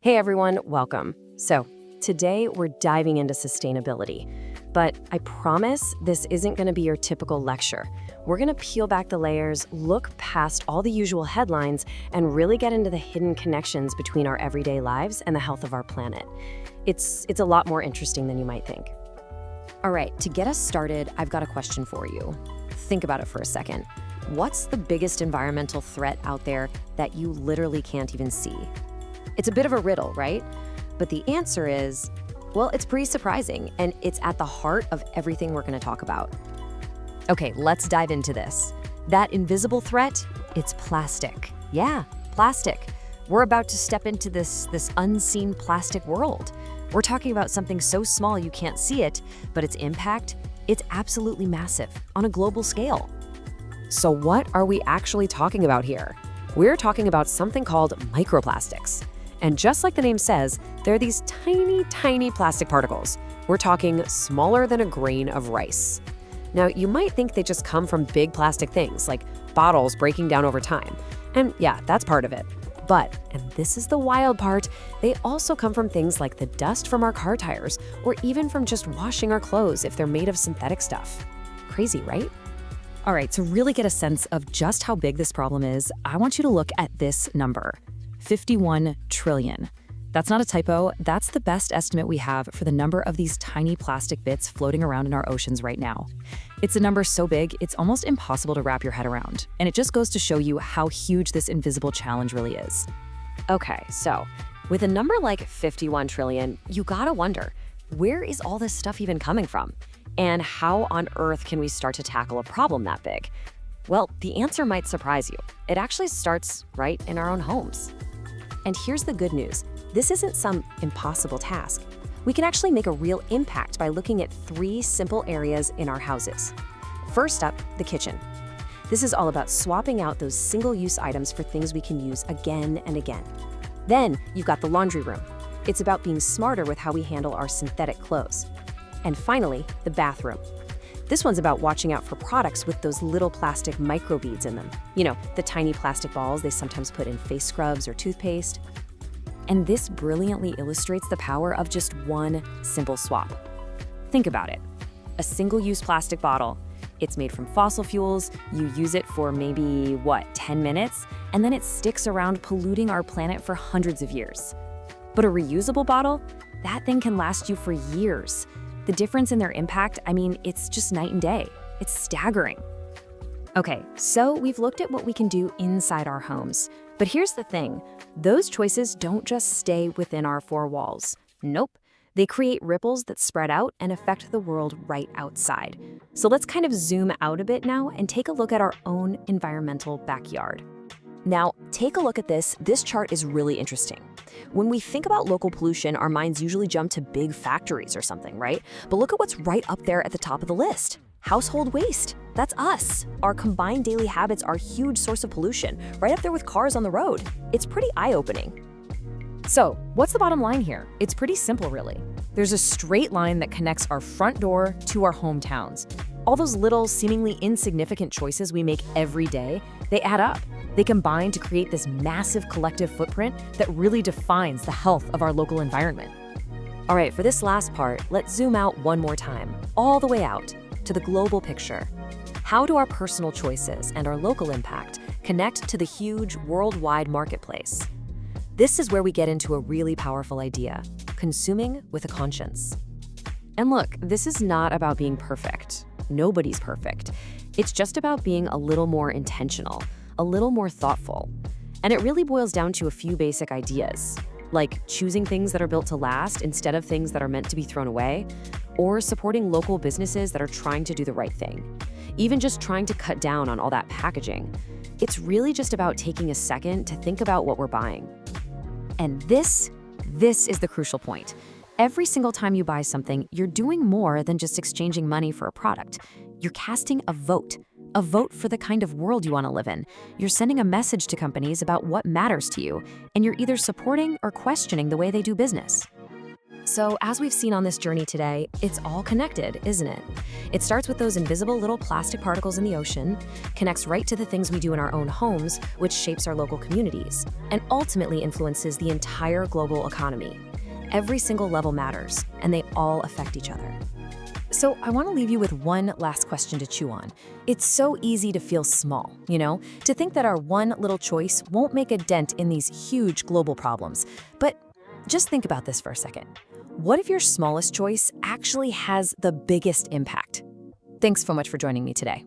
Hey everyone, welcome. So, today we're diving into sustainability. But I promise this isn't going to be your typical lecture. We're going to peel back the layers, look past all the usual headlines, and really get into the hidden connections between our everyday lives and the health of our planet. It's a lot more interesting than you might think. All right, to get us started, I've got a question for you. Think about it for a second. What's the biggest environmental threat out there that you literally can't even see? It's a bit of a riddle, right? But the answer is, well, it's pretty surprising, and it's at the heart of everything we're going to talk about. Okay, let's dive into this. That invisible threat, it's plastic. Yeah, plastic. We're about to step into this unseen plastic world. We're talking about something so small you can't see it, but its impact, it's absolutely massive on a global scale. So what are we actually talking about here? We're talking about something called microplastics. And just like the name says, they're these tiny, tiny plastic particles. We're talking smaller than a grain of rice. Now, you might think they just come from big plastic things, like bottles breaking down over time. And yeah, that's part of it. But, and this is the wild part, they also come from things like the dust from our car tires, or even from just washing our clothes if they're made of synthetic stuff. Crazy, right? All right, to really get a sense of just how big this problem is, I want you to look at this number. 51 trillion. That's not a typo, that's the best estimate we have for the number of these tiny plastic bits floating around in our oceans right now. It's a number so big, it's almost impossible to wrap your head around. And it just goes to show you how huge this invisible challenge really is. Okay, so with a number like 51 trillion, you gotta wonder, where is all this stuff even coming from? And how on earth can we start to tackle a problem that big? Well, the answer might surprise you. It actually starts right in our own homes. And here's the good news. This isn't some impossible task. We can actually make a real impact by looking at 3 simple areas in our houses. First up, the kitchen. This is all about swapping out those single-use items for things we can use again and again. Then you've got the laundry room. It's about being smarter with how we handle our synthetic clothes. And finally, the bathroom. This one's about watching out for products with those little plastic microbeads in them. You know, the tiny plastic balls they sometimes put in face scrubs or toothpaste. And this brilliantly illustrates the power of just one simple swap. Think about it. A single-use plastic bottle. It's made from fossil fuels. You use it for maybe, 10 minutes? And then it sticks around polluting our planet for hundreds of years. But a reusable bottle? That thing can last you for years. The difference in their impact, it's just night and day. It's staggering. Okay, so we've looked at what we can do inside our homes. But here's the thing, those choices don't just stay within our 4 walls. Nope, they create ripples that spread out and affect the world right outside. So let's kind of zoom out a bit now and take a look at our own environmental backyard. Now, take a look at this. This chart is really interesting. When we think about local pollution, our minds usually jump to big factories or something, right? But look at what's right up there at the top of the list. Household waste. That's us. Our combined daily habits are a huge source of pollution, right up there with cars on the road. It's pretty eye-opening. So, what's the bottom line here? It's pretty simple, really. There's a straight line that connects our front door to our hometowns. All those little, seemingly insignificant choices we make every day, they add up. They combine to create this massive collective footprint that really defines the health of our local environment. All right, for this last part, let's zoom out one more time, all the way out to the global picture. How do our personal choices and our local impact connect to the huge worldwide marketplace? This is where we get into a really powerful idea, consuming with a conscience. And look, this is not about being perfect. Nobody's perfect. It's just about being a little more intentional, a little more thoughtful. And it really boils down to a few basic ideas, like choosing things that are built to last instead of things that are meant to be thrown away, or supporting local businesses that are trying to do the right thing. Even just trying to cut down on all that packaging. It's really just about taking a second to think about what we're buying. And this is the crucial point. Every single time you buy something, you're doing more than just exchanging money for a product. You're casting a vote for the kind of world you want to live in. You're sending a message to companies about what matters to you, and you're either supporting or questioning the way they do business. So, as we've seen on this journey today, it's all connected, isn't it? It starts with those invisible little plastic particles in the ocean, connects right to the things we do in our own homes, which shapes our local communities, and ultimately influences the entire global economy. Every single level matters, and they all affect each other. So, I want to leave you with one last question to chew on. It's so easy to feel small, to think that our one little choice won't make a dent in these huge global problems. But just think about this for a second. What if your smallest choice actually has the biggest impact? Thanks so much for joining me today.